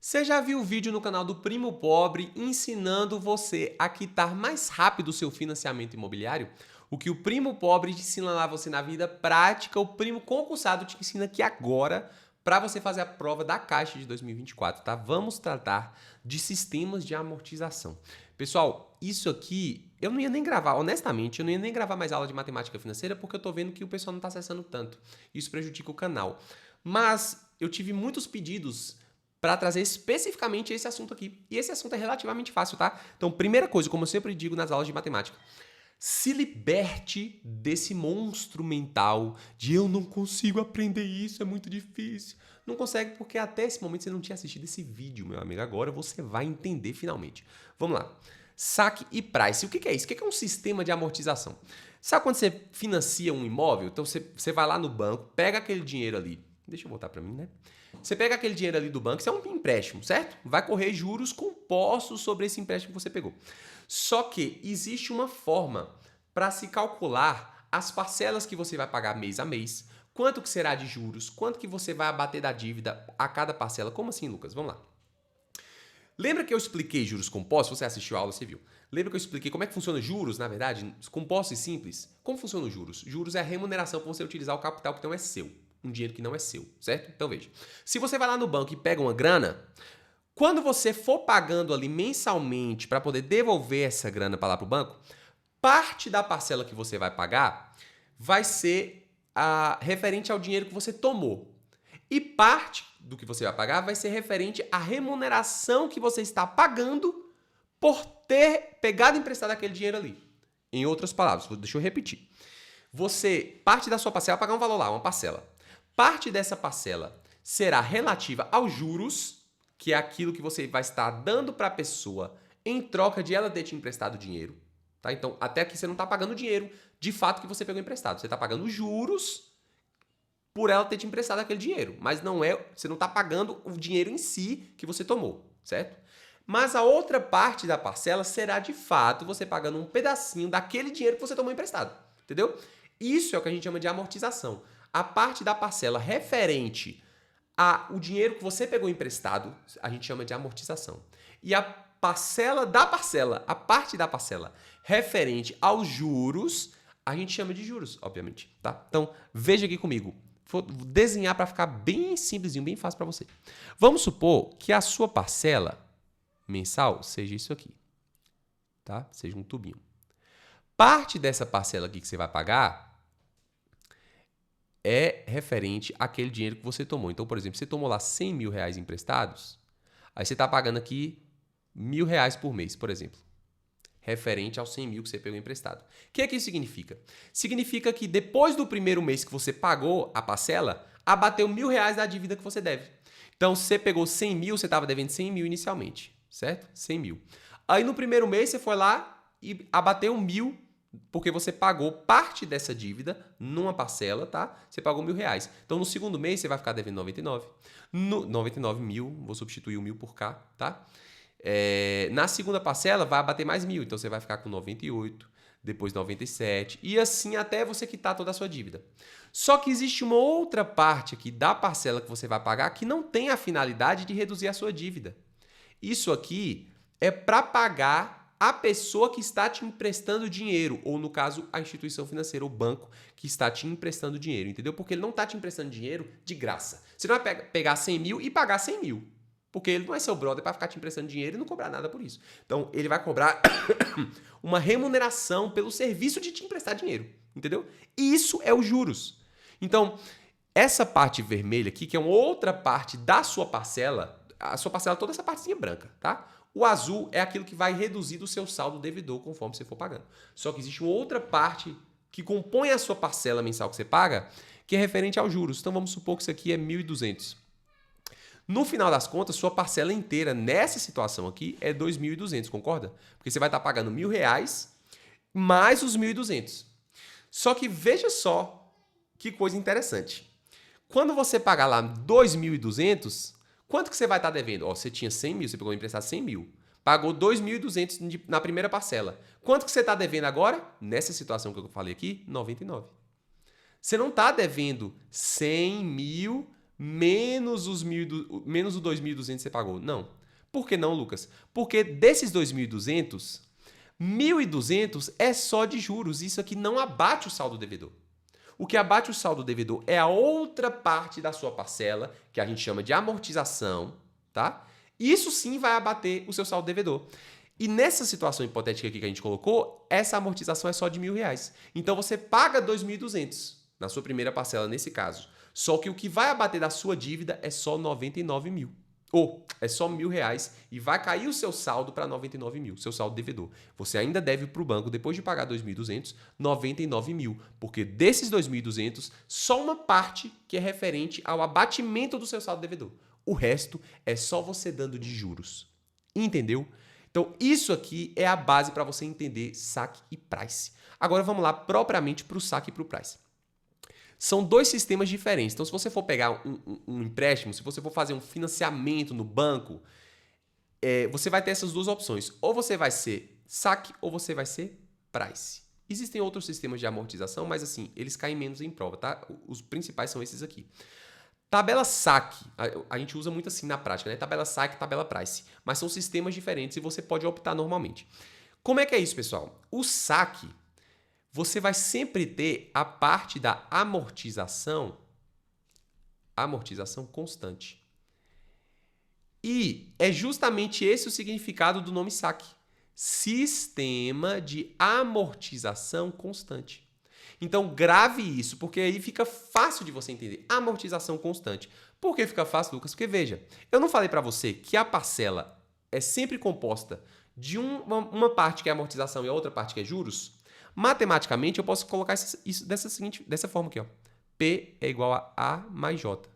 Você já viu o vídeo no canal do Primo Pobre ensinando você a quitar mais rápido o seu financiamento imobiliário? O que o Primo Pobre te ensina lá você na vida prática, o Primo Concursado te ensina aqui agora para você fazer a prova da Caixa de 2024, tá? Vamos tratar de sistemas de amortização. Pessoal, isso aqui eu não ia nem gravar, honestamente, eu não ia nem gravar mais aula de matemática financeira porque eu tô vendo que o pessoal não está acessando tanto. Isso prejudica o canal. Mas eu tive muitos pedidos para trazer especificamente esse assunto aqui. E esse assunto é relativamente fácil, tá? Então, primeira coisa, como eu sempre digo nas aulas de matemática, se liberte desse monstro mental de eu não consigo aprender isso, é muito difícil. Não consegue porque até esse momento você não tinha assistido esse vídeo, meu amigo. Agora você vai entender finalmente. Vamos lá. Saque e price. O que é isso? O que é um sistema de amortização? Sabe quando você financia um imóvel? Então você vai lá no banco, pega aquele dinheiro ali. Deixa eu voltar para mim, né? Você pega aquele dinheiro ali do banco, isso é um empréstimo, certo? Vai correr juros compostos sobre esse empréstimo que você pegou. Só que existe uma forma para se calcular as parcelas que você vai pagar mês a mês, quanto que será de juros, quanto que você vai abater da dívida a cada parcela. Como assim, Lucas? Vamos lá. Lembra que eu expliquei juros compostos? Você assistiu a aula, você viu. Lembra que eu expliquei como é que funciona juros, na verdade? Compostos e simples? Como funciona os juros? Juros é a remuneração para você utilizar o capital que não é seu. Um dinheiro que não é seu, certo? Então veja. Se você vai lá no banco e pega uma grana, quando você for pagando ali mensalmente para poder devolver essa grana para lá para o banco, parte da parcela que você vai pagar vai ser referente ao dinheiro que você tomou. E parte do que você vai pagar vai ser referente à remuneração que você está pagando por ter pegado emprestado aquele dinheiro ali. Em outras palavras, deixa eu repetir. Parte da sua parcela vai pagar um valor lá, uma parcela. Parte dessa parcela será relativa aos juros, que é aquilo que você vai estar dando para a pessoa em troca de ela ter te emprestado dinheiro. Tá? Então, até aqui você não está pagando dinheiro de fato que você pegou emprestado. Você está pagando juros por ela ter te emprestado aquele dinheiro. Mas você não está pagando o dinheiro em si que você tomou, certo? Mas a outra parte da parcela será de fato você pagando um pedacinho daquele dinheiro que você tomou emprestado. Entendeu? Isso é o que a gente chama de amortização. A parte da parcela referente ao dinheiro que você pegou emprestado, a gente chama de amortização. E a parcela da parcela, a parte da parcela referente aos juros, a gente chama de juros, obviamente, tá? Então, veja aqui comigo. Vou desenhar para ficar bem simplesinho, bem fácil para você. Vamos supor que a sua parcela mensal seja isso aqui, tá? Seja um tubinho. Parte dessa parcela aqui que você vai pagar é referente àquele dinheiro que você tomou. Então, por exemplo, você tomou lá 100 mil reais emprestados, aí você está pagando aqui R$1.000 por mês, por exemplo, referente aos 100 mil que você pegou emprestado. O que é que isso significa? Significa que depois do primeiro mês que você pagou a parcela, abateu R$1.000 da dívida que você deve. Então, se você pegou 100 mil, você estava devendo 100 mil inicialmente, certo? 100 mil. Aí no primeiro mês você foi lá e abateu 1.000 porque você pagou parte dessa dívida numa parcela, tá? Você pagou R$1.000. Então, no segundo mês, você vai ficar devendo 99. 99 mil, vou substituir o 1.000 por cá, tá? Na segunda parcela, vai abater mais 1.000. Então, você vai ficar com 98, depois 97, e assim até você quitar toda a sua dívida. Só que existe uma outra parte aqui da parcela que você vai pagar que não tem a finalidade de reduzir a sua dívida. Isso aqui é para pagar a pessoa que está te emprestando dinheiro, ou no caso, a instituição financeira, o banco que está te emprestando dinheiro, entendeu? Porque ele não está te emprestando dinheiro de graça. Você não vai pegar 100 mil e pagar 100 mil, porque ele não é seu brother para ficar te emprestando dinheiro e não cobrar nada por isso. Então, ele vai cobrar uma remuneração pelo serviço de te emprestar dinheiro, entendeu? E isso é os juros. Então, essa parte vermelha aqui, que é uma outra parte da sua parcela, a sua parcela, toda essa partezinha branca, tá? O azul é aquilo que vai reduzir do seu saldo devedor conforme você for pagando. Só que existe uma outra parte que compõe a sua parcela mensal que você paga, que é referente aos juros. Então vamos supor que isso aqui é 1.200. No final das contas, sua parcela inteira nessa situação aqui é 2.200, concorda? Porque você vai estar pagando R$1.000 mais os 1.200. Só que veja só que coisa interessante. Quando você pagar lá 2.200, quanto que você vai estar devendo? Você tinha 100 mil, você pegou emprestado 100 mil. Pagou 2.200 na primeira parcela. Quanto que você está devendo agora? Nessa situação que eu falei aqui, 99. Você não está devendo 100 mil menos menos o 2.200 que você pagou. Não. Por que não, Lucas? Porque desses 2.200, 1.200 é só de juros. Isso aqui não abate o saldo devedor. O que abate o saldo devedor é a outra parte da sua parcela, que a gente chama de amortização, tá? Isso sim vai abater o seu saldo devedor. E nessa situação hipotética aqui que a gente colocou, essa amortização é só de R$ 1.000. Então você paga 2.200 na sua primeira parcela nesse caso. Só que o que vai abater da sua dívida é só 99 mil. Ou é só R$ 1.000 e vai cair o seu saldo para 99 mil, seu saldo devedor. Você ainda deve para o banco, depois de pagar 2.200, 99 mil. Porque desses 2.200, só uma parte que é referente ao abatimento do seu saldo devedor. O resto é só você dando de juros. Entendeu? Então, isso aqui é a base para você entender saque e price. Agora, vamos lá propriamente para o saque e para o price. São dois sistemas diferentes. Então, se você for pegar um empréstimo, se você for fazer um financiamento no banco, você vai ter essas duas opções. Ou você vai ser saque ou você vai ser price. Existem outros sistemas de amortização, mas assim, eles caem menos em prova, tá? Os principais são esses aqui. Tabela saque, a gente usa muito assim na prática, né? Tabela saque, tabela price. Mas são sistemas diferentes e você pode optar normalmente. Como é que é isso, pessoal? O saque, você vai sempre ter a parte da amortização constante. E é justamente esse o significado do nome saque. Sistema de amortização constante. Então, grave isso, porque aí fica fácil de você entender. Amortização constante. Por que fica fácil, Lucas? Porque, veja, eu não falei para você que a parcela é sempre composta de uma parte que é amortização e a outra parte que é juros? Matematicamente, eu posso colocar isso dessa forma aqui, ó. P é igual a A mais J.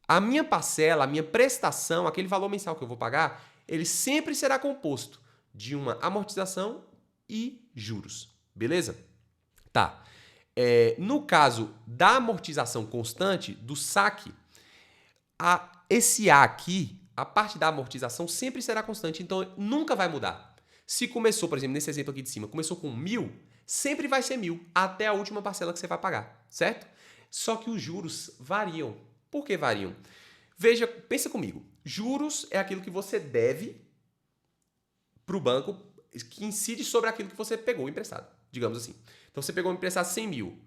A minha parcela, a minha prestação, aquele valor mensal que eu vou pagar, ele sempre será composto de uma amortização e juros. Beleza? Tá. No caso da amortização constante, do saque, esse A aqui, a parte da amortização sempre será constante, então nunca vai mudar. Se começou, por exemplo, nesse exemplo aqui de cima, começou com 1.000, sempre vai ser 1.000, até a última parcela que você vai pagar, certo? Só que os juros variam. Por que variam? Veja, pensa comigo. Juros é aquilo que você deve para o banco, que incide sobre aquilo que você pegou emprestado, digamos assim. Então, você pegou emprestado 100 mil.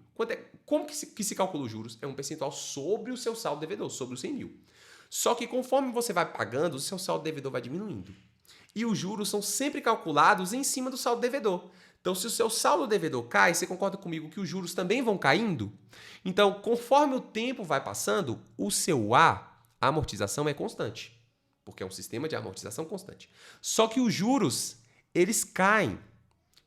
Como que se calcula os juros? É um percentual sobre o seu saldo devedor, sobre os 100 mil. Só que conforme você vai pagando, o seu saldo devedor vai diminuindo. E os juros são sempre calculados em cima do saldo devedor. Então, se o seu saldo devedor cai, você concorda comigo que os juros também vão caindo? Então, conforme o tempo vai passando, o seu a amortização é constante. Porque é um sistema de amortização constante. Só que os juros, eles caem.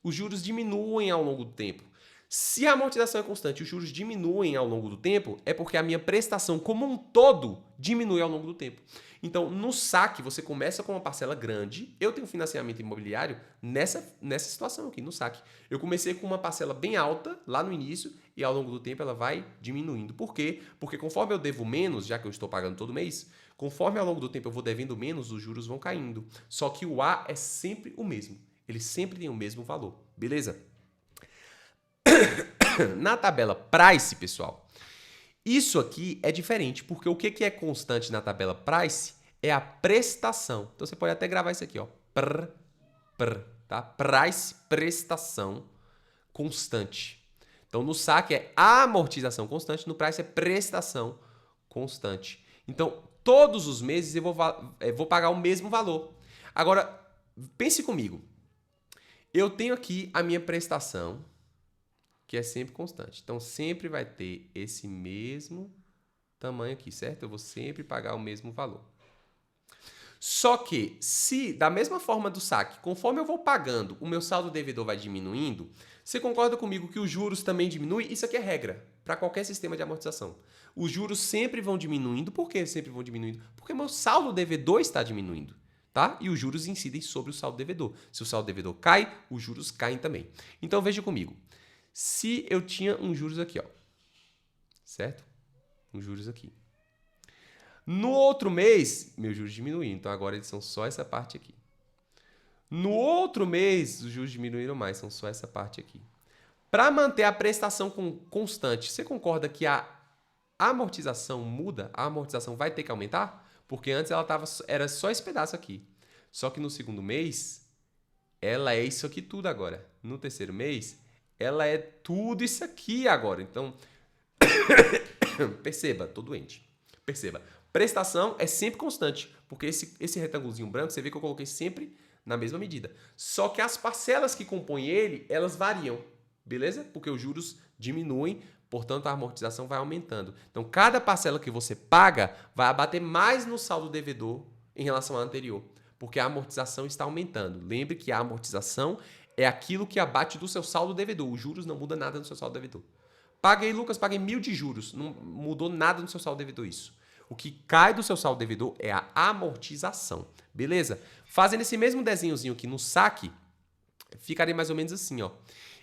Os juros diminuem ao longo do tempo. Se a amortização é constante e os juros diminuem ao longo do tempo, é porque a minha prestação como um todo diminui ao longo do tempo. Então, no saque, você começa com uma parcela grande. Eu tenho financiamento imobiliário nessa situação aqui, no saque. Eu comecei com uma parcela bem alta lá no início e ao longo do tempo ela vai diminuindo. Por quê? Porque conforme eu devo menos, já que eu estou pagando todo mês, conforme ao longo do tempo eu vou devendo menos, os juros vão caindo. Só que o A é sempre o mesmo. Ele sempre tem o mesmo valor. Beleza? Na tabela Price, pessoal, isso aqui é diferente, porque o que é constante na tabela Price é a prestação. Então, você pode até gravar isso aqui, ó. Tá? Price, prestação constante. Então, no saque é amortização constante, no Price é prestação constante. Então, todos os meses eu vou pagar o mesmo valor. Agora, pense comigo. Eu tenho aqui a minha prestação, que é sempre constante. Então, sempre vai ter esse mesmo tamanho aqui, certo? Eu vou sempre pagar o mesmo valor. Só que, se da mesma forma do saque, conforme eu vou pagando, o meu saldo devedor vai diminuindo, você concorda comigo que os juros também diminuem? Isso aqui é regra para qualquer sistema de amortização. Os juros sempre vão diminuindo. Por que sempre vão diminuindo? Porque meu saldo devedor está diminuindo. Tá? E os juros incidem sobre o saldo devedor. Se o saldo devedor cai, os juros caem também. Então, veja comigo. Se eu tinha uns juros aqui, ó, certo? Uns juros aqui. No outro mês, meus juros diminuíram. Então, agora eles são só essa parte aqui. No outro mês, os juros diminuíram mais. São só essa parte aqui. Para manter a prestação constante, você concorda que a A amortização muda? A amortização vai ter que aumentar? Porque antes era só esse pedaço aqui. Só que no segundo mês, ela é isso aqui tudo agora. No terceiro mês, ela é tudo isso aqui agora. Então, perceba, tô doente. Perceba, prestação é sempre constante, porque esse retângulozinho branco, você vê que eu coloquei sempre na mesma medida. Só que as parcelas que compõem ele, elas variam, beleza? Porque os juros diminuem, portanto a amortização vai aumentando. Então, cada parcela que você paga vai abater mais no saldo devedor em relação à anterior, porque a amortização está aumentando. Lembre que a amortização é aquilo que abate do seu saldo devedor. Os juros não mudam nada no seu saldo devedor. Paguei, Lucas, paguei 1.000 de juros. Não mudou nada no seu saldo devedor isso. O que cai do seu saldo devedor é a amortização. Beleza? Fazendo esse mesmo desenhozinho aqui no saque, ficaria mais ou menos assim, ó.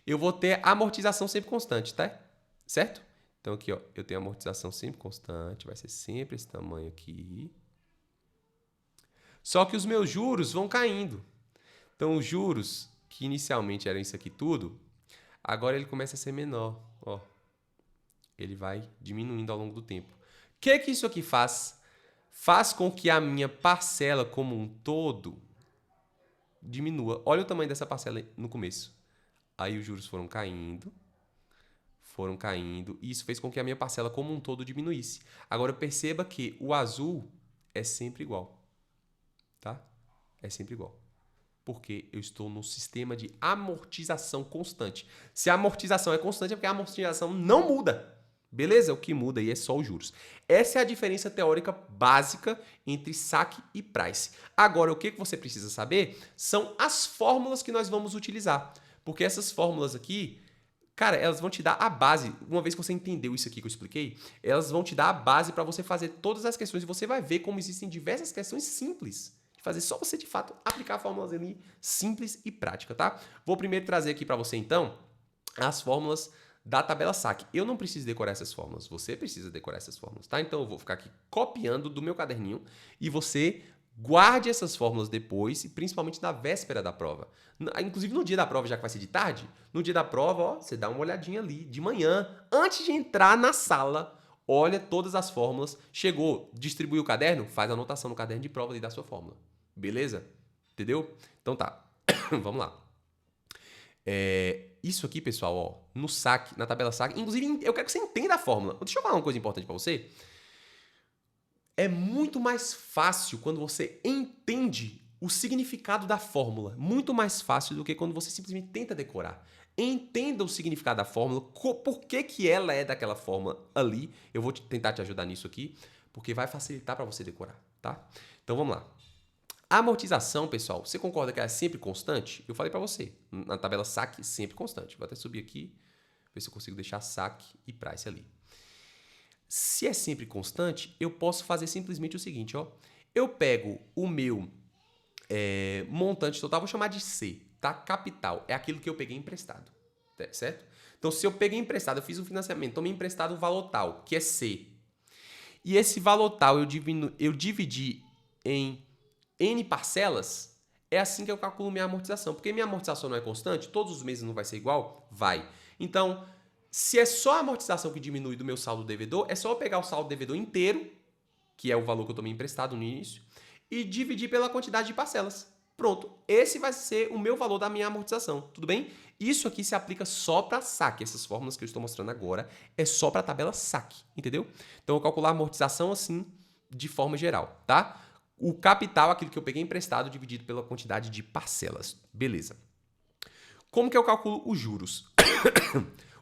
Eu vou ter amortização sempre constante, tá? Certo? Então aqui, ó, eu tenho amortização sempre constante, vai ser sempre esse tamanho aqui. Só que os meus juros vão caindo. Então os juros, que inicialmente eram isso aqui tudo, agora ele começa a ser menor, ó. Ele vai diminuindo ao longo do tempo. O que isso aqui faz? Faz com que a minha parcela como um todo diminua. Olha o tamanho dessa parcela no começo. Aí os juros foram caindo, e isso fez com que a minha parcela como um todo diminuísse. Agora perceba que o azul é sempre igual, tá? É sempre igual. Porque eu estou no sistema de amortização constante. Se a amortização é constante, é porque a amortização não muda. Beleza? O que muda aí é só os juros. Essa é a diferença teórica básica entre saque e price. Agora, o que você precisa saber são as fórmulas que nós vamos utilizar. Porque essas fórmulas aqui, cara, elas vão te dar a base. Uma vez que você entendeu isso aqui que eu expliquei, elas vão te dar a base para você fazer todas as questões. E você vai ver como existem diversas questões simples. Fazer só você, de fato, aplicar fórmulas ali simples e prática, tá? Vou primeiro trazer aqui para você, então, as fórmulas da tabela saque. Eu não preciso decorar essas fórmulas, você precisa decorar essas fórmulas, tá? Então eu vou ficar aqui copiando do meu caderninho e você guarde essas fórmulas depois, e principalmente na véspera da prova. Inclusive no dia da prova, já que vai ser de tarde, no dia da prova, ó, você dá uma olhadinha ali, de manhã, antes de entrar na sala, olha todas as fórmulas. Chegou, distribuiu o caderno, faz a anotação no caderno de prova ali da sua fórmula. Beleza? Entendeu? Então tá, vamos lá. Isso aqui, pessoal, ó, no saque, na tabela saque, inclusive eu quero que você entenda a fórmula. Deixa eu falar uma coisa importante para você. É muito mais fácil quando você entende o significado da fórmula. Muito mais fácil do que quando você simplesmente tenta decorar. Entenda o significado da fórmula, por que ela é daquela forma ali. Eu vou tentar te ajudar nisso aqui, porque vai facilitar para você decorar, tá? Então vamos lá. A amortização, pessoal, você concorda que ela é sempre constante? Eu falei para você, na tabela saque, sempre constante. Vou até subir aqui, ver se eu consigo deixar saque e price ali. Se é sempre constante, eu posso fazer simplesmente o seguinte, ó. Eu pego o meu montante total, vou chamar de C, tá? Capital, é aquilo que eu peguei emprestado, certo? Então, se eu peguei emprestado, eu fiz um financiamento, tomei emprestado um valor tal, que é C. E esse valor tal eu dividi em N parcelas, é assim que eu calculo minha amortização. Porque minha amortização não é constante, todos os meses não vai ser igual? Vai. Então, se é só a amortização que diminui do meu saldo devedor, é só eu pegar o saldo devedor inteiro, que é o valor que eu tomei emprestado no início, e dividir pela quantidade de parcelas. Pronto, esse vai ser o meu valor da minha amortização, tudo bem? Isso aqui se aplica só para saque. Essas fórmulas que eu estou mostrando agora é só para a tabela saque, entendeu? Então, eu vou calcular a amortização assim, de forma geral, tá? O capital, aquilo que eu peguei emprestado, dividido pela quantidade de parcelas. Beleza. Como que eu calculo os juros?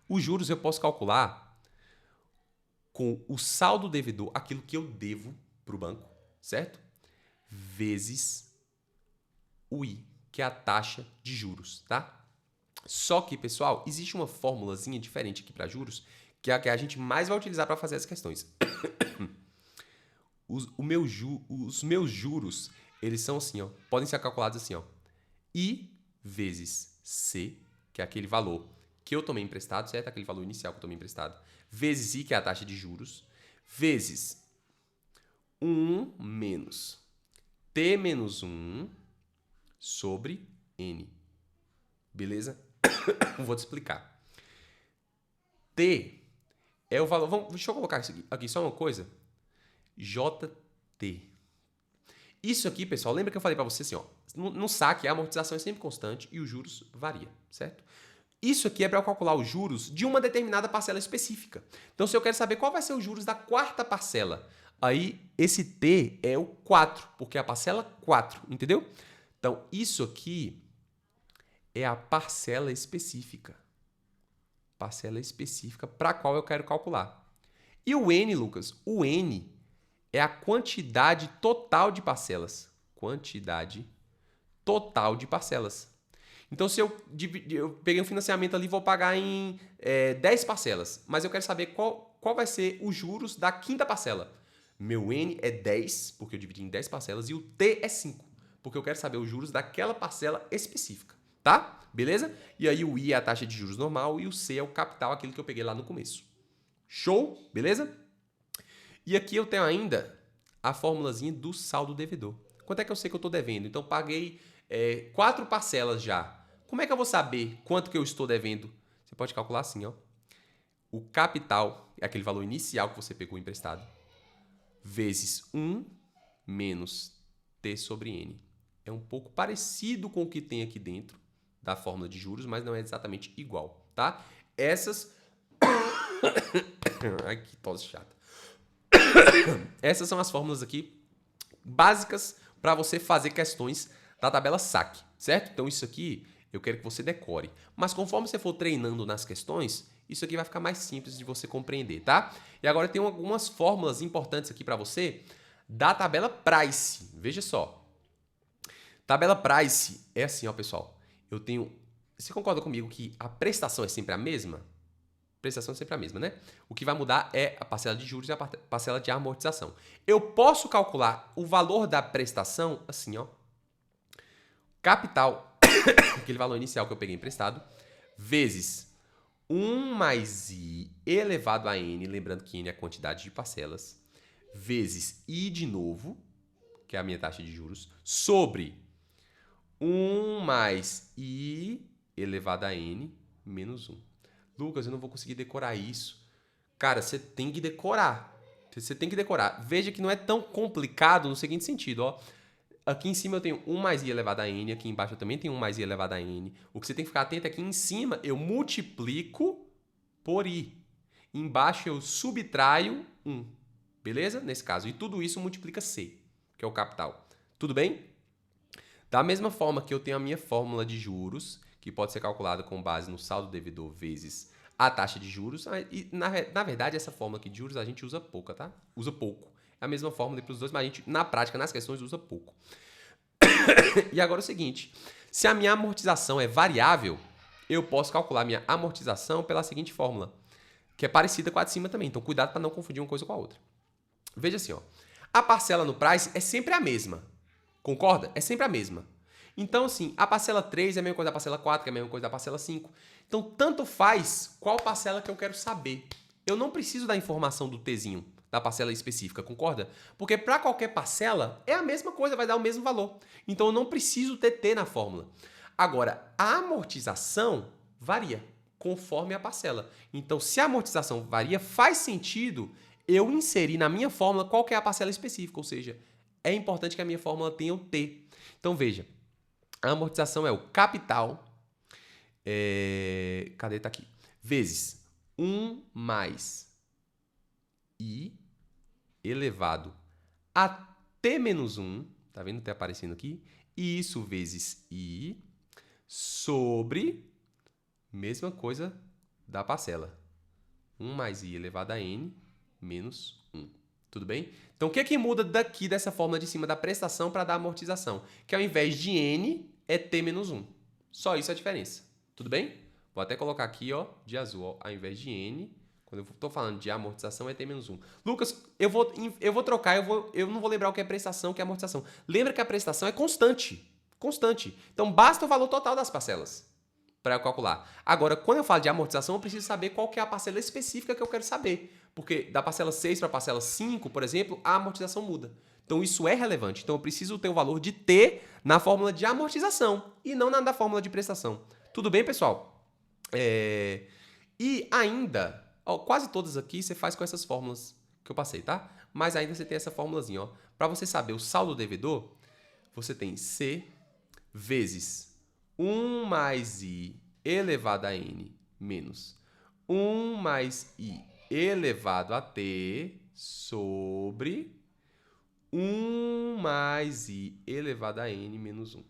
Os juros eu posso calcular com o saldo devedor, aquilo que eu devo para o banco, certo? Vezes o I, que é a taxa de juros, tá? Só que, pessoal, existe uma formulazinha diferente aqui para juros, que é a que a gente mais vai utilizar para fazer as questões. Os meus juros, eles são assim, ó, podem ser calculados assim, ó. I vezes C, que é aquele valor que eu tomei emprestado, certo? Aquele valor inicial que eu tomei emprestado, vezes I, que é a taxa de juros, vezes 1 menos T menos 1 sobre N. Beleza? Vou te explicar. T é o valor... deixa eu colocar isso aqui só uma coisa. JT. Isso aqui, pessoal, lembra que eu falei para você assim, ó, no saque a amortização é sempre constante e os juros varia, certo? Isso aqui é para eu calcular os juros de uma determinada parcela específica. Então, se eu quero saber qual vai ser os juros da quarta parcela, aí esse T é o 4, porque é a parcela 4, entendeu? Então, isso aqui é a parcela específica. Parcela específica para a qual eu quero calcular. E o N, Lucas? O N é a quantidade total de parcelas. Quantidade total de parcelas. Então, se eu peguei um financiamento ali, vou pagar em 10 parcelas, mas eu quero saber qual vai ser os juros da quinta parcela. Meu N é 10, porque eu dividi em 10 parcelas, e o T é 5, porque eu quero saber os juros daquela parcela específica, tá? Beleza? E aí o I é a taxa de juros normal e o C é o capital, aquele que eu peguei lá no começo. Show? Beleza? E aqui eu tenho ainda a formulazinha do saldo devedor. Quanto é que eu sei que eu estou devendo? Então, paguei 4 parcelas já. Como é que eu vou saber quanto que eu estou devendo? Você pode calcular assim, ó. O capital é aquele valor inicial que você pegou emprestado, vezes 1 menos T sobre N. É um pouco parecido com o que tem aqui dentro da fórmula de juros, mas não é exatamente igual, tá? Essas... Ai, que tosse chata. Essas são as fórmulas aqui básicas para você fazer questões da tabela saque, certo? Então isso aqui eu quero que você decore. Mas conforme você for treinando nas questões, isso aqui vai ficar mais simples de você compreender, tá? E agora tem algumas fórmulas importantes aqui para você da tabela Price. Veja só. Tabela Price é assim, ó, pessoal. Eu tenho... Você concorda comigo que a prestação é sempre a mesma? Prestação é sempre a mesma, né? O que vai mudar é a parcela de juros e a parcela de amortização. Eu posso calcular o valor da prestação assim, ó. Capital, aquele valor inicial que eu peguei emprestado, vezes 1 mais I elevado a N, lembrando que N é a quantidade de parcelas, vezes I de novo, que é a minha taxa de juros, sobre 1 mais I elevado a N menos 1. Lucas, eu não vou conseguir decorar isso. Cara, você tem que decorar. Você tem que decorar. Veja que não é tão complicado no seguinte sentido, ó. Aqui em cima eu tenho 1 mais I elevado a N, aqui embaixo eu também tenho 1 mais I elevado a N. O que você tem que ficar atento é que em cima eu multiplico por I. Embaixo eu subtraio 1. Beleza? Nesse caso. E tudo isso multiplica C, que é o capital. Tudo bem? Da mesma forma que eu tenho a minha fórmula de juros, que pode ser calculada com base no saldo devedor vezes a taxa de juros. E, na verdade, essa fórmula aqui de juros a gente usa pouca, tá? Usa pouco. É a mesma fórmula para os dois, mas a gente, na prática, nas questões, usa pouco. E agora é o seguinte, se a minha amortização é variável, eu posso calcular minha amortização pela seguinte fórmula, que é parecida com a de cima também. Então, cuidado para não confundir uma coisa com a outra. Veja assim, ó. A parcela no price é sempre a mesma. Concorda? É sempre a mesma. Então, assim, a parcela 3 é a mesma coisa da parcela 4, que é a mesma coisa da parcela 5. Então, tanto faz qual parcela que eu quero saber. Eu não preciso da informação do Tzinho, da parcela específica, concorda? Porque para qualquer parcela é a mesma coisa, vai dar o mesmo valor. Então, eu não preciso ter T na fórmula. Agora, a amortização varia conforme a parcela. Então, se a amortização varia, faz sentido eu inserir na minha fórmula qual que é a parcela específica, ou seja, é importante que a minha fórmula tenha o T. Então, veja, a amortização é o capital, cadê? Tá aqui, vezes 1 mais I elevado a T menos 1, tá vendo? Tá aparecendo aqui, e isso vezes I sobre, mesma coisa da parcela, 1 mais I elevado a N menos 1. Tudo bem? Então, o que é que muda daqui dessa fórmula de cima da prestação para dar amortização? Que ao invés de N, é T menos 1. Só isso é a diferença. Tudo bem? Vou até colocar aqui, ó, de azul, ó, ao invés de N, quando eu estou falando de amortização, é T menos 1. Lucas, eu vou trocar, eu não vou lembrar o que é prestação, o que é amortização. Lembra que a prestação é constante. Constante. Então, basta o valor total das parcelas para eu calcular. Agora, quando eu falo de amortização, eu preciso saber qual que é a parcela específica que eu quero saber. Porque da parcela 6 para a parcela 5, por exemplo, a amortização muda. Então, isso é relevante. Então, eu preciso ter o valor de T na fórmula de amortização e não na da fórmula de prestação. Tudo bem, pessoal? E ainda, Ó, quase todas aqui você faz com essas fórmulas que eu passei, tá? Mas ainda você tem essa formulazinha, ó. Para você saber o saldo devedor, você tem C vezes 1 mais I elevado a N menos 1 mais I elevado a T sobre 1 mais I elevado a N menos 1.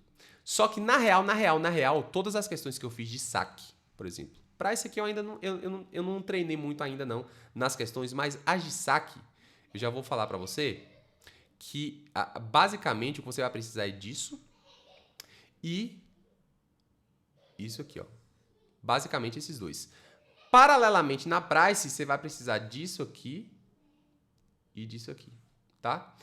Só que na real, todas as questões que eu fiz de saque, por exemplo, para esse aqui eu ainda não, eu não treinei muito ainda não nas questões, mas as de saque, eu já vou falar para você que basicamente o que você vai precisar é disso e isso aqui, ó. Basicamente esses dois. Paralelamente na Price, você vai precisar disso aqui e disso aqui, tá?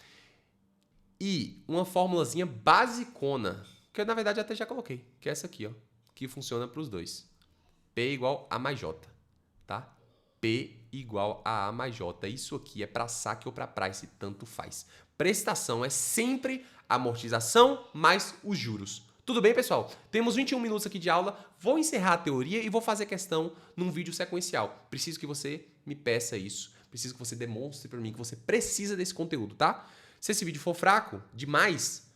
E uma formulazinha basicona, que eu na verdade até já coloquei, que é essa aqui, ó, que funciona para os dois. P igual a mais J, tá? P igual a mais J. Isso aqui é para saque ou para price, tanto faz. Prestação é sempre amortização mais os juros. Tudo bem, pessoal? Temos 21 minutos aqui de aula. Vou encerrar a teoria e vou fazer questão num vídeo sequencial. Preciso que você me peça isso. Preciso que você demonstre para mim que você precisa desse conteúdo, tá? Se esse vídeo for fraco demais,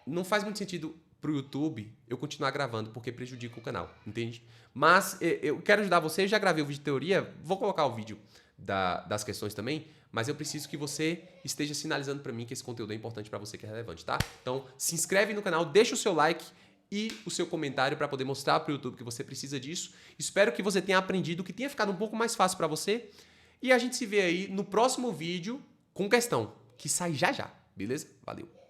não faz muito sentido pro YouTube eu continuar gravando, porque prejudica o canal, entende? Mas eu quero ajudar você, eu já gravei o vídeo de teoria, vou colocar o vídeo das questões também, mas eu preciso que você esteja sinalizando para mim que esse conteúdo é importante para você, que é relevante, tá? Então, se inscreve no canal, deixa o seu like e o seu comentário para poder mostrar pro YouTube que você precisa disso. Espero que você tenha aprendido, que tenha ficado um pouco mais fácil para você. E a gente se vê aí no próximo vídeo com questão, que sai já já, beleza? Valeu!